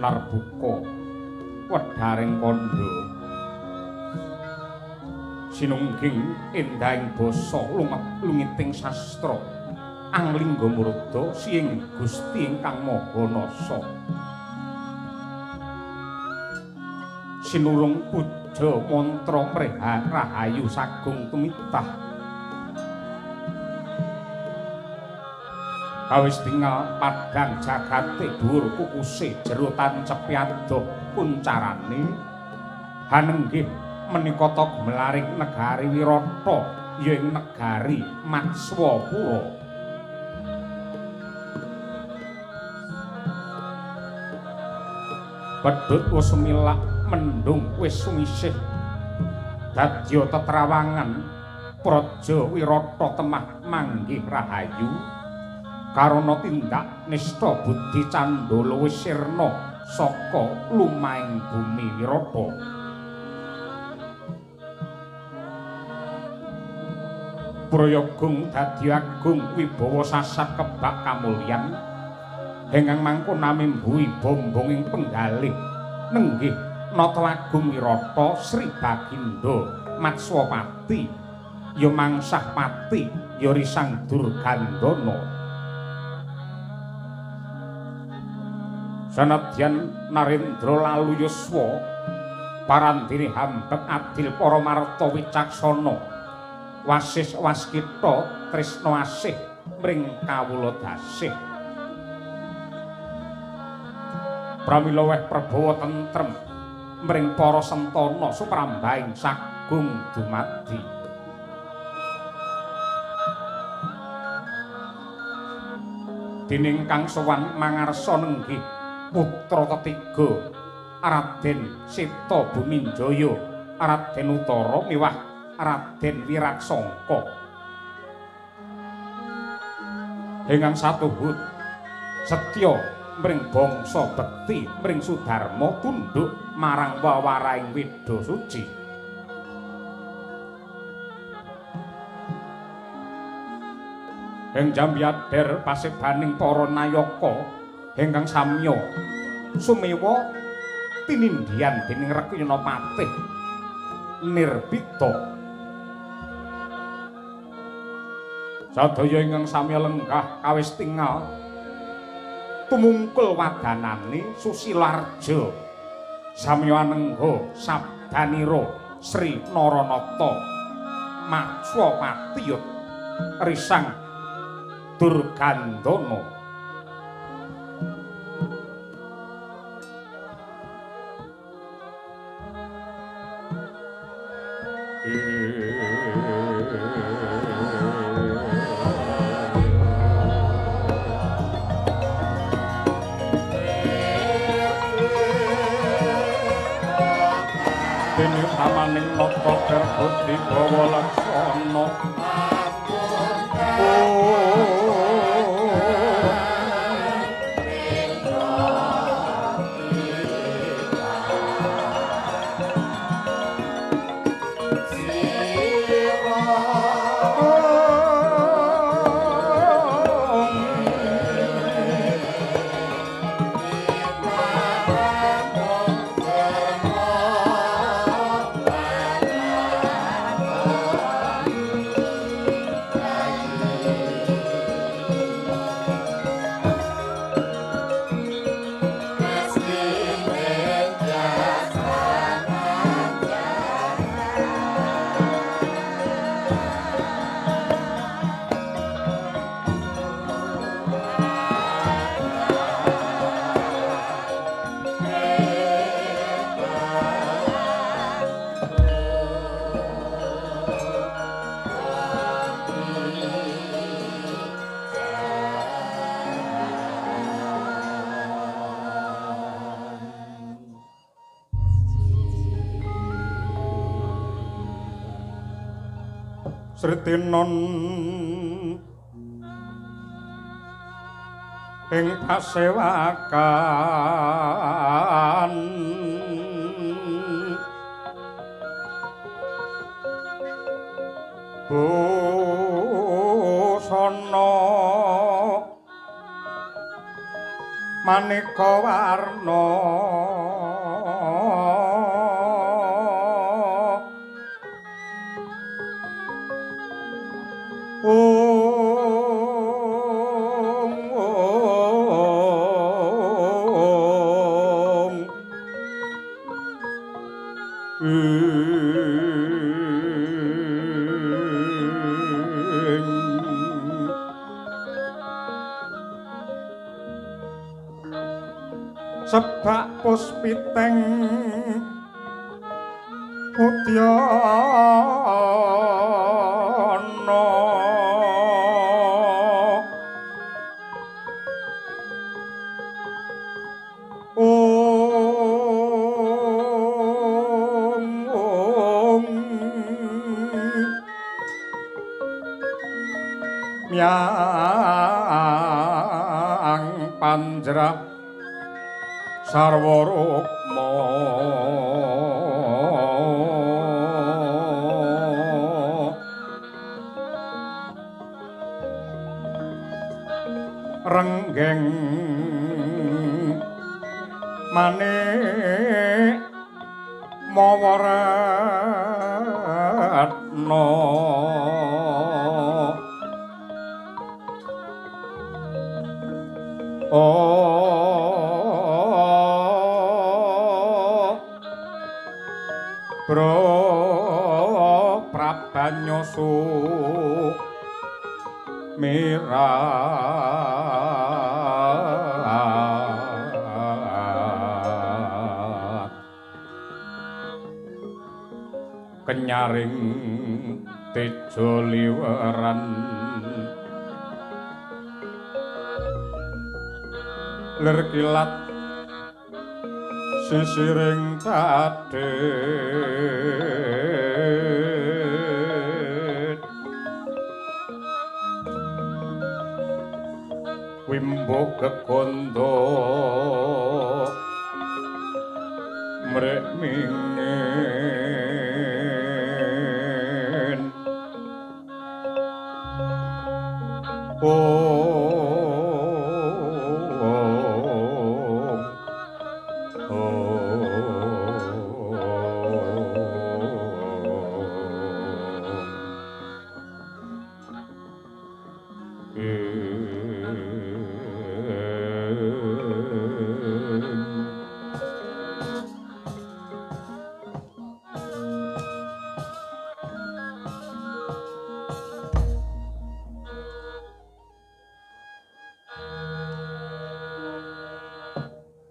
Narbuka wedharing kandha sinungging endahing basa lungiting sastra anglingga murda siing Gusti ingkang Maha Nasa sinulung puja mantra mreha rahayu sagung tumitah kawis tinggal padang jagate dhuwur kukuse jero tancepi adoh kuncarane hanenggih menika ta gemelaring negari Wirata ya ing negari Matswapura pedhut wis milak mendung wis sumisih dadya tetrawangan praja Wirata temah manggih rahayu karana tindak nista Budi Candala wis sirna saka lumahing bumi Wirata. Prayagung dadi agung wibawa sasat kebak kamulyan hengang mangkon namimbuhi bombonging penggalih nenggih nata agung Wirata Sri Baginda Matswapati ya mangsah pati ya risang Durgandana. Sanadyan Narendra lalu yuswa parandene hambek adil para marta wicaksana wasis waskita tresna asih mring kawula dasih pramila weh prabawa tentrem mring para sentana suprambahing sagung dumadi dening kang sowan mangarsa nenggih putra ketiga Raden Seta Buminjaya Raden Utara miwah Raden Wiraksangka hengang satuhut setya mring bangsa bekti mring Sudarma tunduk marang wawaraing Weda Suci ing Jambiader pasebaning para nayaka ingkang samya sumewa tinindhian dening Rekyana Patih Nirbita sadaya ingkang samya lenggah kawis tingal tumungkul wadanane Susilarja samya anengga sabdanira Sri Naranata Matswapati risang Durgandana dene amaning nata terbut dibawa laksana Sritinon ing pasewakan busana maneka warna sebak puspiteng udyana myang panjrah sarwa rukma renggeng manik mawa retna Bro Prabanyosu mirat kenyaring tejo liweran lir kilat sisiring tadhet wimbo kekondo mrek mingen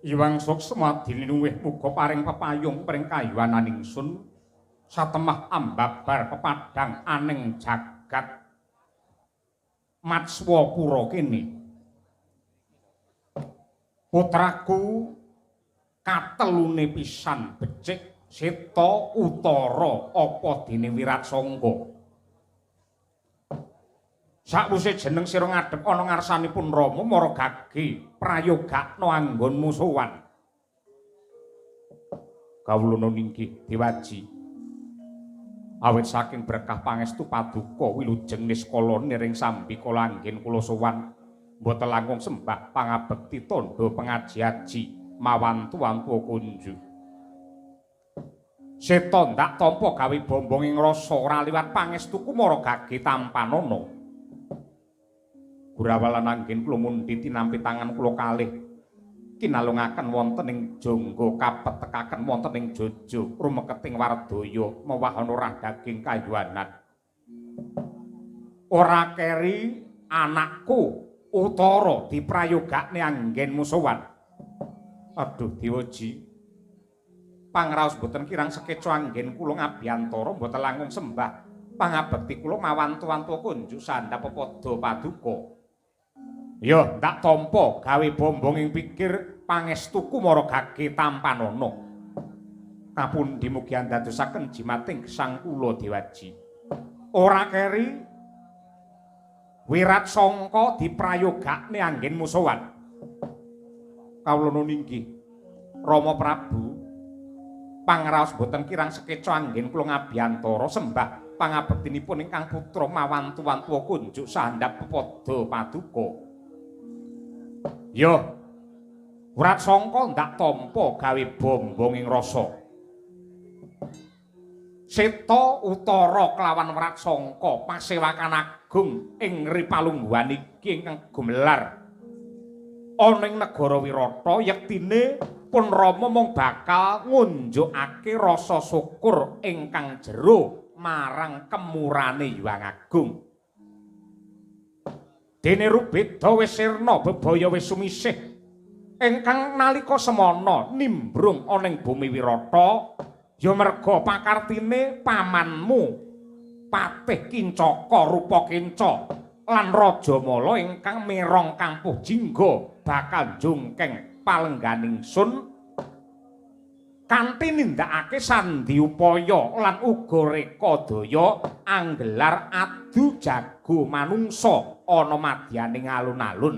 Iwang suksma dilinuwih muga paring pepayung pring kayuwanan ingsun satemah ambabar pepadang aning jagat Matswapura kene. Putraku katelune pisan becik Seta Utara apa dene Wiratsangga. Sakwise jeneng sira ngadhep ana ngarsanipun Rama Maragage prayogakna anggonmu sowan. Kawula ninggih Dewaji. Awit saking berkah pangestu paduka wilujeng niskala niring sambikala anggen kula sowan mboten langkung sembah pangabekti tandha pengaji-aji mawantu-wantu kunju. Seta ndak tampa gawe bombong ing rasa ora liwat pangestuku Maragage tampanana. Gurawalan anggen kula mundi tinampi tangan kula kalih kinalungaken wonten ing jangga kapetekaken wonten ing Jaja rumeketing Wardaya mawahana rah daging kayuwanan. Ora keri anakku Utara diprayogakne anggenmu sowan. Aduh Dewaji. Pangraos boten kirang sekeca anggen kula ngabiyantara mboten langkung sembah pangabekti kula mawantu-wantu kunjuk sandhap pepada paduka. Ya, ndak tampa gawe bombong ing pikir pangestuku Maragage tampanana. Kapundi mugi andadosaken jimating gesang kula Dewaji. ora keri Wirat Sangka diprayogakne anggen musuhan. Kawula nuwun inggih Rama Prabu pangraos boten kirang sekeca anggen kula ngabiyantara sembah pangabektinipun ingkang putra mawantu-wantu kunjuk sandhap pepada paduka. Yo Wirat Sangka ndak tampa gawe bombong ing rasa. Seta utara kelawan Wirat Sangka pasewakan agung ing Ripalungguhan iki ingkang gumelar ana ing negara Wirata yektine pun Rama mung bakal ngunjukake rasa syukur ingkang jero marang kemurane Hyang Agung. Dene Rubeda wis sirna bebaya wis sumisih ingkang nalika semana nimbrung ana ing bumi Wirata ya merga pakartine pamanmu Patih Kincaka rupa Kinca lan Raja Mala ingkang mirong kampuh jingga bakal jungkeng palengganing sun kanthi nindakake sandhi upaya lan uga reka daya anggelar adu jago manungsa ana madyaning alun-alun.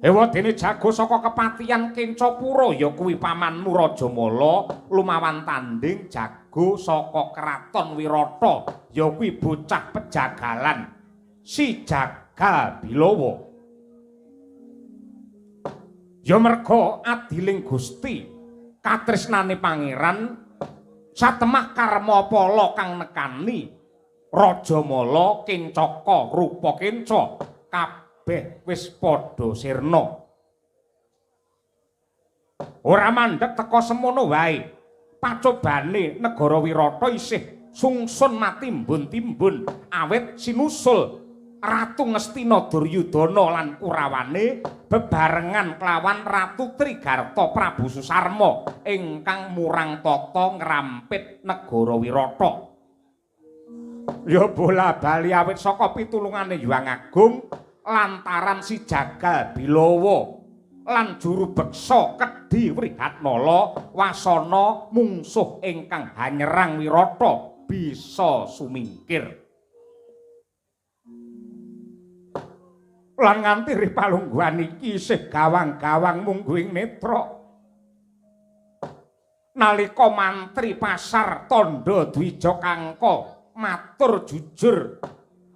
Ewadene jago saka kepatihan Kincapura ya kuwi pamanmu Raja Mala lumawan tanding jago saka kraton Wirata ya kuwi bocah pejagalan si Jaga Bilawa. Ya merga adiling Gusti katresnane pangeran satemah karma pala kang nekani Raja Mala Kincaka rupa Kinca kabeh wis padha sirna. Ora mandheg teka semono wae. Pacobane negara Wirata isih sungsun matimbun-timbun awit sinusul Ratu Ngastina Duryudana lan Kurawane bebarengan kelawan Ratu Trigarta Prabu Susarma ingkang murang tata ngrampit negara Wirata. Ya bola bali awit saka pitulungane Hyang Agung lantaran si Jaga Bilawa lan juru beksa Kedhi Wrihatnala wasana mungsuh ingkang hanyerang Wirata bisa sumingkir. Lan nganti Ripalungguhan iki isih gawang-gawang mungguing netra. Nalika mantri pasar Tandha Dwija Kangka matur jujur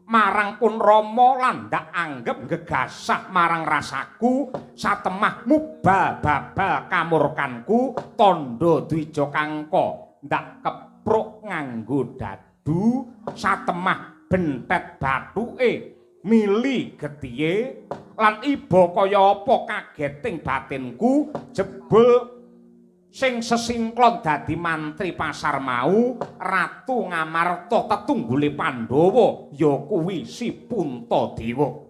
marang pun Rama lan ndak anggep gegasah marang rasaku satemah mubah-babal kamurkanku Tandha Dwija Kangka ndak kepruk nganggo dadu satemah bentet bathuke mili gethiye lan iba kaya apa kageting batinku jebul sing sesingklon dadi mantri pasar mau Ratu Ngamarta tetunggule Pandhawa ya kuwi si Puntadewa.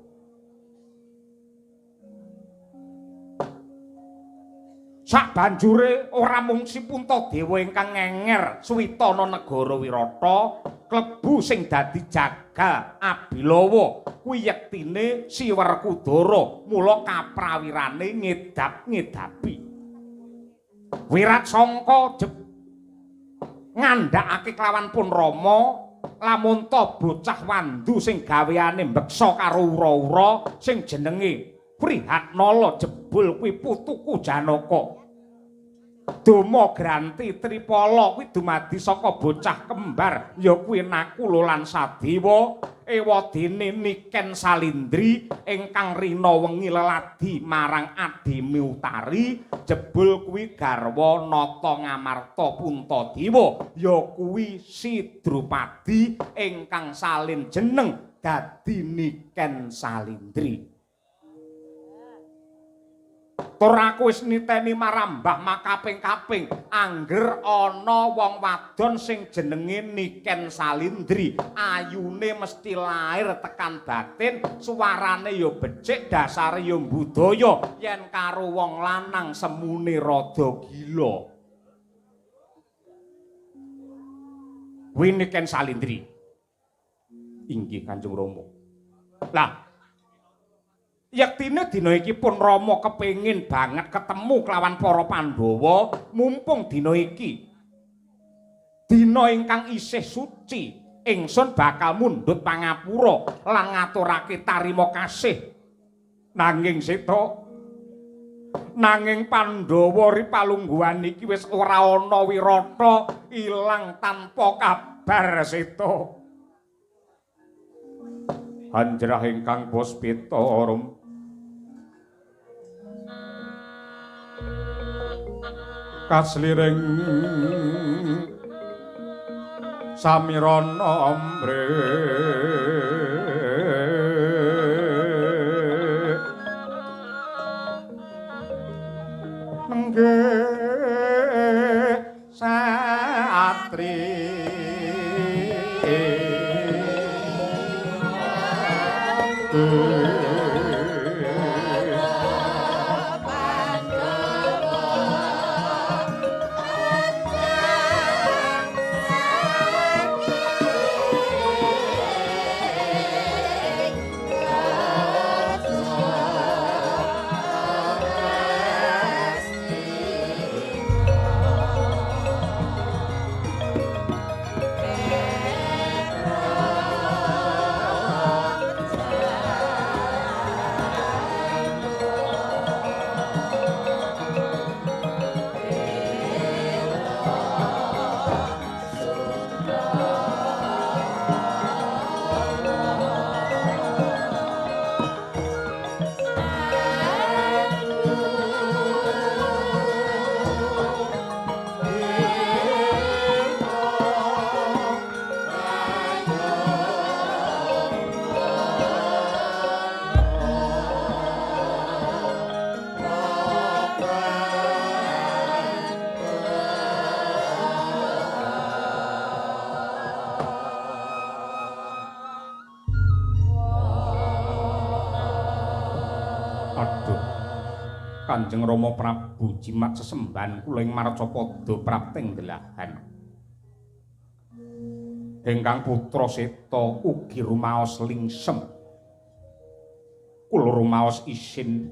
Sabanjure ora mung si Puntadewa ingkang ngenger suwitana negara Wirata klebu sing dadi Jaga Abilawa kuwi yektine si Werkudara mula kaprawirane ngedap-ngedapi. Wirat Sangka ngandhakake kelawan pun Rama lamun ta bocah wandu sing gaweane mbeksa karo ura-ura sing jenenge Wrihatnala jebul kuwi putuku Janaka. Dama Granti Tripala kuwi dumadi saka bocah kembar ya kuwi Nakula lan Sadewa ewadene Niken Salindri ingkang rina wengi leladi marang adhime Utari jebul kuwi garwa Nata Ngamarta Puntadewa ya kuwi si Drupadi ingkang salin jeneng dadi Niken Salindri. Tur aku wis niteni marambah makaping-kaping angger ana wong wadon sing jenenge Niken Salindri ayune mesti lair tekan batin suarane ya becik dasare ya budaya yen karo wong lanang semune rada gila. Kuwi Niken Salindri. Inggih Kanjeng Rama. Lah yektine dina iki pun Rama kepengin banget ketemu kelawan para Pandhawa mumpung dina iki Dina ingkang isih suci ingsun bakal mundhut pangapura lan ngaturake tarima kasih. Nanging Seta, nanging Pandhawa ripalungguhan iki wis ora ana, Wirata ilang tanpa kabar, Seta. Hanjrah ingkang Puspita Rum kasliring samirana ambre nenggih satri Kanjeng Rama Prabu jimat sesembahan kula ing Marcapada prapting delahan. Ingkang putra Seta ugi rumaos lingsem. Kula rumaos isin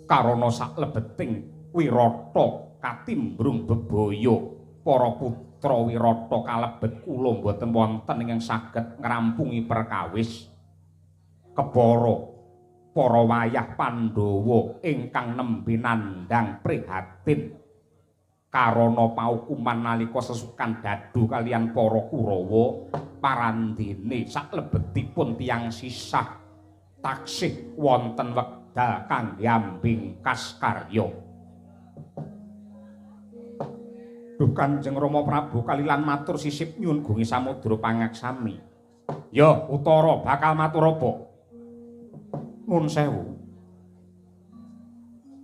karana saklebeting Wirata katimbrung bebaya para putra Wirata kalebet kula boten wonten ingkang saged ngrampungi perkawis kepara para wayah Pandhawa ingkang nembe nandhang prihatin karana paukuman nalika sesukan dadu kaliyan para Kurawa parandene saklebetipun tiyang sisah taksih wonten wekdal kangge ambingkas karya. Duh Kanjeng Rama Prabu kalilan matur sisip nyuwun gungi samudra pangaksami. Ya Utara bakal matur apa? Nuwun sewu.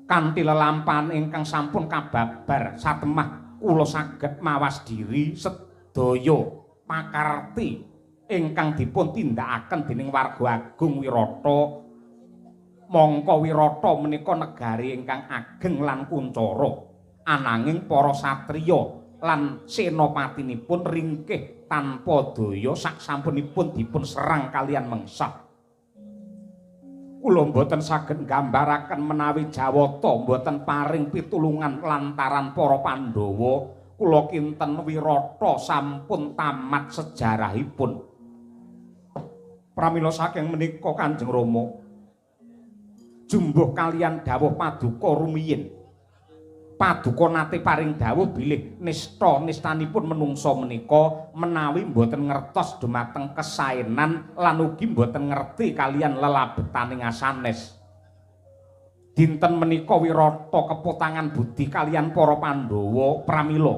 Kanthi lelampahan ingkang sampun kababar satemah kula saged mawas diri sedaya pakarti ingkang dipun tindakaken dening warga agung Wirata. Mangka Wirata menika negari ingkang ageng lan kuncara. Ananging para satriya lan senapatinipun ringkih tanpa daya saksampunipun dipun serang kaliyan mengsah. Kula mboten saged nggambaraken menawi Jawata mboten paring pitulungan lantaran para Pandhawa kula kinten Wirata sampun tamat sejarahipun. Pramila saking menika Kanjeng Rama jumbuh kaliyan dawuh paduka rumiyin. Paduka nate paring dawuh bilih nista-nistanipun menungsa menika menawi mboten ngertos dumateng kesaenan lan ugi mboten ngerti kaliyan lelabetaning asanes. Dinten menika Wirata keputangan budi kaliyan para Pandhawa pramila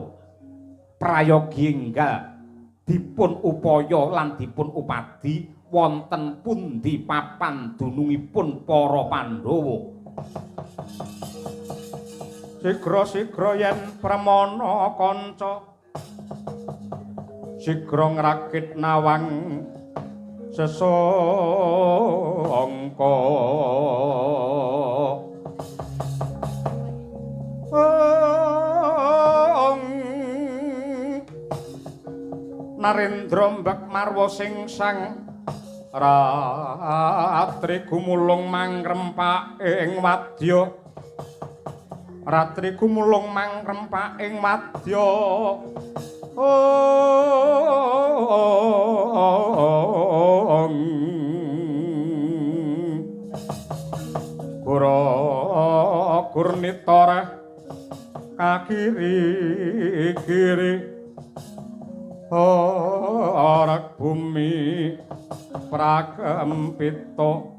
prayogi enggal dipun upaya lan dipun upadi wonten pundi papan dunungipun para Pandhawa. Sigra-sigra yen pramana kanca sigra ngrakit nawang sesangka Narendra mbek marwa sing sang ratri gumulung mangrempak ing wadya ratri gumulung mangrempak ing wadya Gura gurnita kakiri-kiri arak bumi prakempita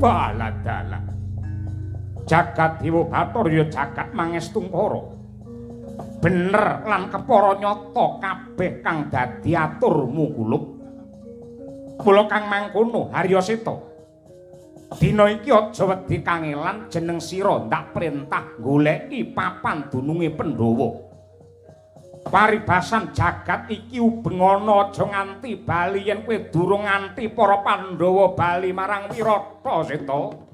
Baladala jagat Dewa Bathara jagat Mangestungkara bener lan kepara nyata kabeh kang dadi aturmu kulub mula kang mangkono Haryaseta dina iki aja wedi kangelan jeneng sira ndak perintah goleki papan dununge Pandhawa paribasan jagat iki ubengana aja nganti bali yen kowe durung nganti para Pandhawa bali marang Wirata Seta.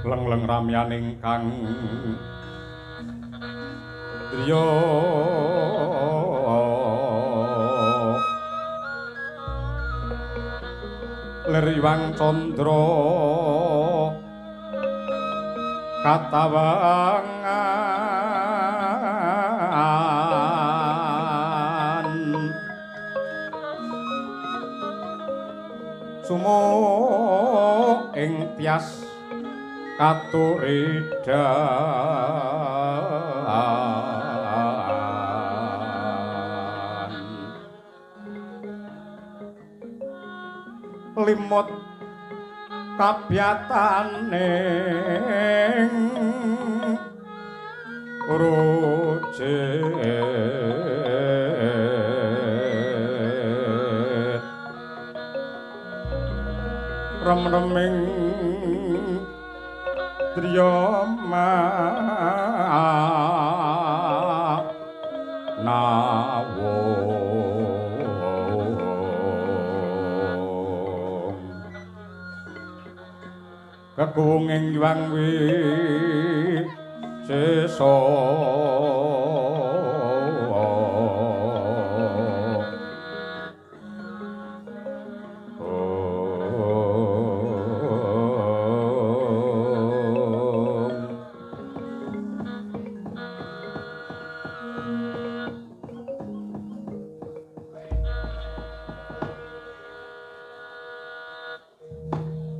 Leng-leng ramyan ingkang driya leriwang candra katawangan sumuk ing tias katuridan limut kabyataning rujet rem-reming Driyama nawo kegunging yuang wi sesa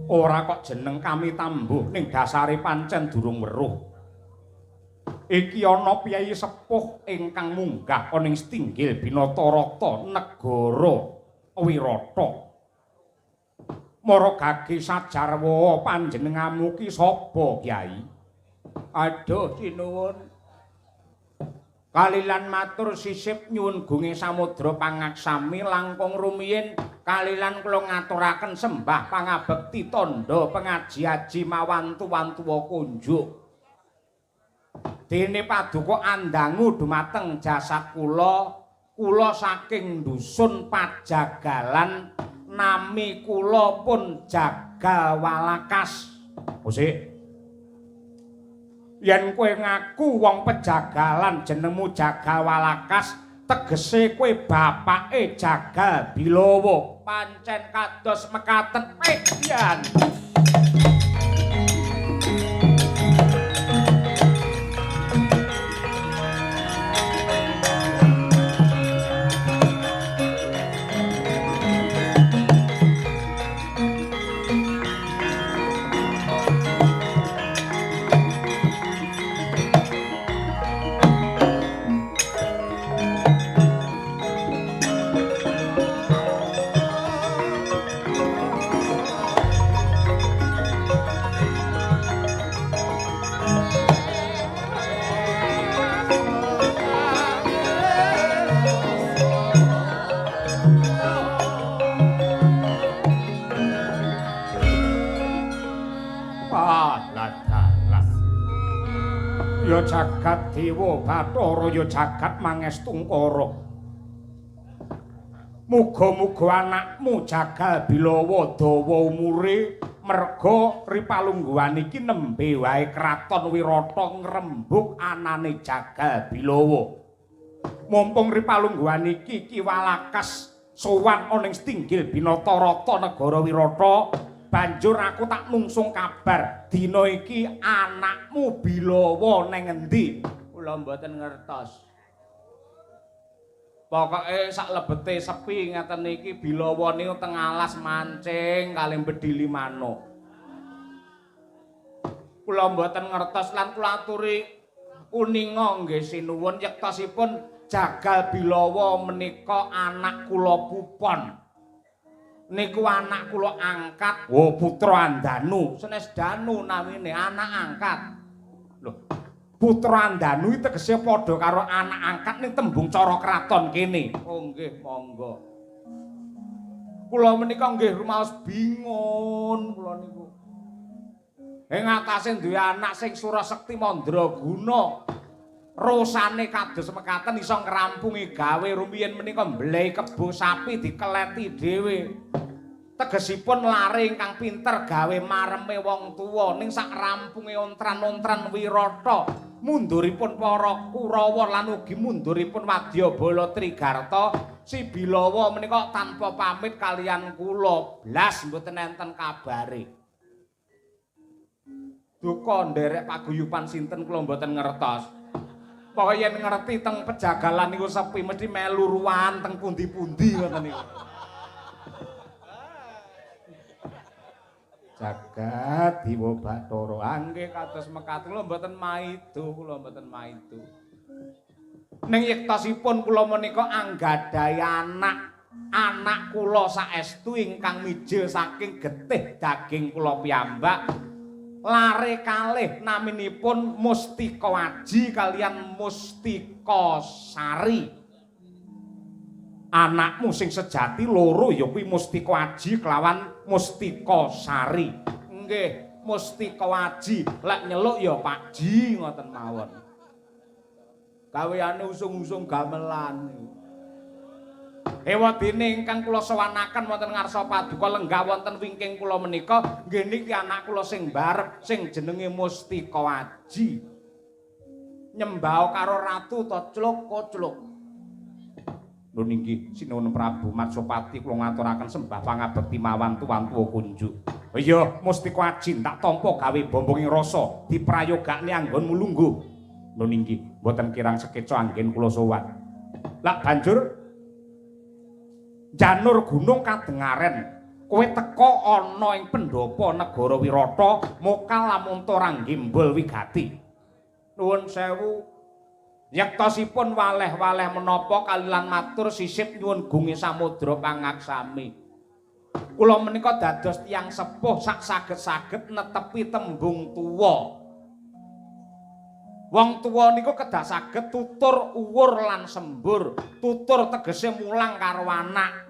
ora kok jeneng kami tambuh ning dasare pancen durung weruh. Iki ana piyai sepuh ingkang munggah ana ing Stinggil Binatarata negara Wirata. Mara gage sajarwa panjenenganmu ki sapa, Kyai? Aduh sinuwun. Kalilan matur sisip nyuwun gunge samudra pangaksami langkung rumiyin kalilan kula ngaturaken sembah pangabekti tandha pengaji-aji mawantu-wantuwa kunjuk. Dene paduka andangu dumateng jasad kula saking dusun Pajagalan nami kula pun Jagal Walakas. Osik. Yen kowe ngaku wong Pejagalan jenengmu Jagal Walakas tegese kowe bapake Jagal Bilawa pancen kados mekaten pedian. ya jagat dewa Bathara ya jagat mangestungkara. Muga-muga anakmu Jagal Bilawa dawa umure merga Ripalungguhan iki nembe wae kraton Wirata ngrembug anane Jagal Bilawa. Mumpung Ripalungguhan iki Kiwalakas sowan ana ing Stinggil Binatarata negara Wirata, banjur aku tak nungsung kabar dina iki anakmu Bilawa nang endi. Kula mboten ngertos. Pokoke sak lebete sepi ngeten iki Bilawa niku teng alas mancing kalih bedhili manuk. Kula mboten ngertos lan kula aturi uninga nggih sinuwun yektosipun Jagal Bilawa menika anak kula pupon. Niku anak kula angkat, oh putra Andanu, senes Danu namine anak angkat. Lho, putra Andanu iki tegese padha karo anak angkat ning tembung cara kraton kene. Oh nggih, monggo. Kula menika nggih rumaos bingung kula niku. Ing atase duwe anak sing Surasekti Mandraguna. Rosane kados mekaten iso ngrampungi gawe rumiyin menika mblehi kebo sapi dikeleti dhewe. Tegesipun lare ingkang pinter gawe mareme wong tuwa ning sak rampunge ontran-ontran Wirata. Munduripun para Kurawa lan ugi munduripun Wadyabala Trigarta, si Bilawa menika tanpa pamit kaliyan kula blas mboten enten kabare. Duka nderek paguyuban sinten kula mboten ngertos. Pokoke yen ngerti teng pejagalan niku sepi mesti melu ruwan teng pundi-pundi ngoten niku. Jagat Dewa Bathara angge kados mekaten kula mboten maido, kula mboten maido. Ning yektosipun kula menika anggadhahi anak kula saestu ingkang mijil saking getih daging kula piyambak. Lare kalih naminipun Mustika Aji kalian Mustika Sari. Anakmu sing sejati loro ya kuwi Mustika Aji kelawan Mustika Sari. Nggih, Mustika Aji lek nyeluk ya Pak Ji ngoten mawon. Gaweane usung-usung gamelan. Ewadene ingkang kula sowanaken wonten ngarsa paduka lenggah wonten wingking kula menika nggih niki anak kula sing mbarep sing jenenge Mustika Aji. Nyembah karo ratu ta cluk-cluk. Lho nggih sinuwun Prabu Matsopati kula ngaturaken sembah pangabekti mawan tuwan-tuwa kunjuk. Iya Mustika Aji tak tampa gawe bombonging rasa diprayogakne anggon mulungguh. Lho nggih mboten kirang sekeca anggen kula sowan. Lak banjur Janur Gunung kadengaren kowe teka ana ing pendopo negara Wirata mokal lamun torang gimbol wigati. Nuwun sewu yektosipun waleh-waleh menapa kalilan matur sisip nyuwun gunge samudra pangaksami. Kula menika dados tiyang sepuh sak saged-saged netepi tembung tuwa. Wong tuwa niku kedah saged tutur uwur lan sembur. Tutur tegese mulang karo anak.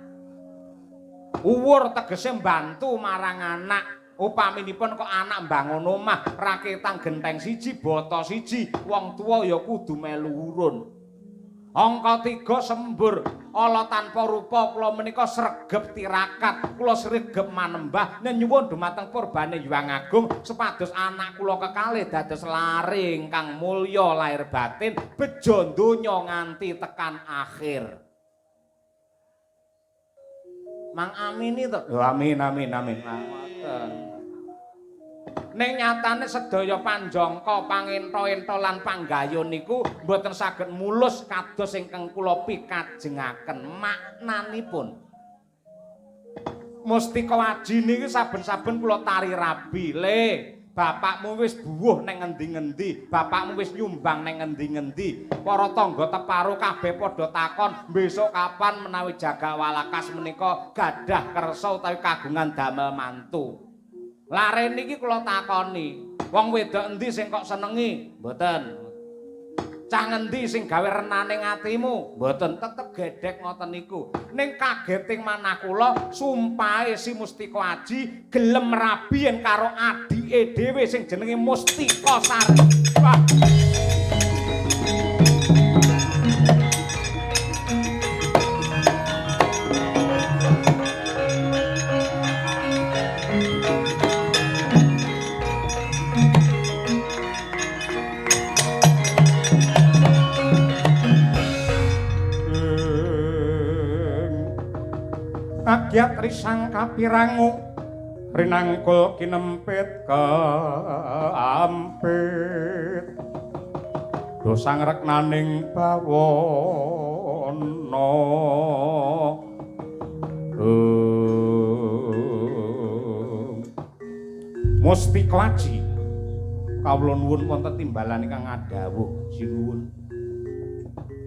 Uwur tegese mbantu marang anak. Upaminipun kok anak mbangun omah raketang genteng siji bata siji, wong tuwa ya kudu melu urun. Angka 3 sembur, ala tanpa rupa kula menika sregep tirakat, kula sregep manembah nyuwun dumateng purbane Hyang Agung supados anak kula kekalih dados lare ingkang mulya lair batin bejo donya nganti tekan akhir. Mang amini to. Lho amin amin amin. Ngoten. Ning nyatane sedaya panjangka pangenta-enta lan panggayon niku mboten saged mulus kados ingkang kula pikajengaken maknanipun. Mustika Aji niki saben-saben kula tari rabi. Le, bapakmu wis buwuh ning ngendi-ngendi, bapakmu wis nyumbang ning ngendi-ngendi. Para tangga teparo kabeh padha takon, besok kapan menawi Jagawalakas menika gadah kersa utawi kagungan damel mantu. Lare niki kula takoni, wong wedok endi sing kok senengi? Mboten. Cah ngendi sing gawe renane atimu? Mboten, tetep gedhek ngoten niku. Ning kageting manah kula sumpahe si Mustika Aji gelem rabi yen karo adike dhewe sing jenenge Mustika Sari. Wah. Agyat risang kapirangu rinangkul kinempit kaampit dosang reknaning bawana Mustika Aji kawula nuwun wonten timbalan ingkang ngadhawuh sinuwun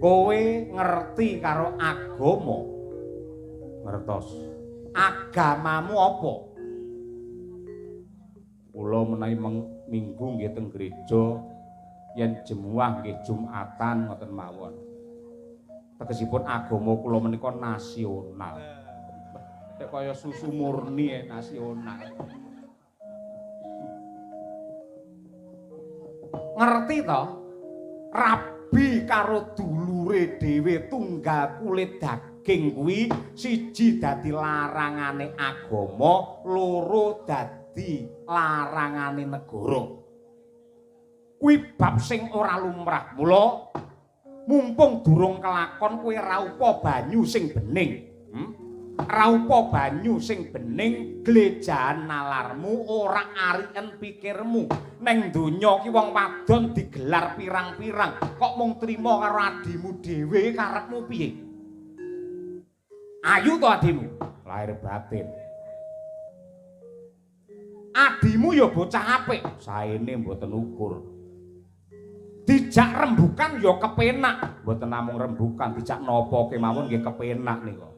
kowe ngerti karo agama ngertos agamamu apa kula menawi minggu nggih teng gereja yen jemuah nggih Jumatan ngoten mawon tegesipun agama kula menika nasional nek kaya susu murni nasional ngerti to rabi karo dulure dhewe tunggal kulit daging kuwi siji dadi larangane agama loro dadi larangane negara kuwi bab sing ora lumrah mula mumpung durung kelakon kowe raupa banyu sing bening raupa banyu sing bening glejahan nalarmu ora ariken pikirmu neng donya ki wong wadon digelar pirang-pirang kok mung trima karo adimu dhewe karepmu piye ayu to adimu lahir batin adimu ya bocah apik saene mboten ukur dijak rembukan ya kepenak mboten namung rembukan dijak napa kemawon nggih kepenak nika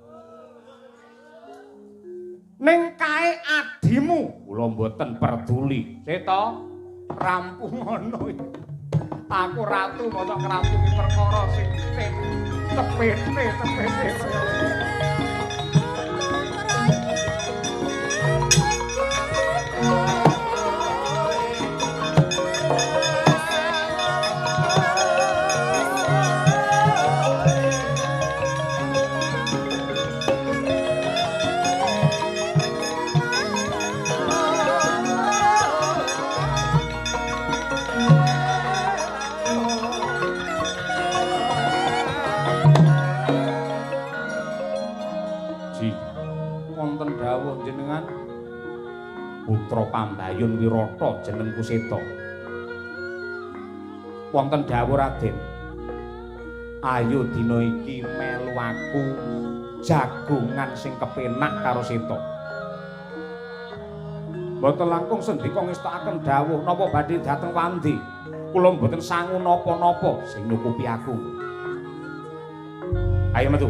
ning kae adimu kula mboten peduli seta rampung ngono aku ratu mosok ratu ki perkara sing sepete jenengan putra Pambayun Wirata jeneng Kuseta wonten dawuh Raden ayo dina iki melu aku jagongan sing kepenak karo Seta mboten langkung sendika ngestakaken dawuh napa badhe dhateng Wandi kula mboten sangu napa-napa sing nukupi aku ayo metu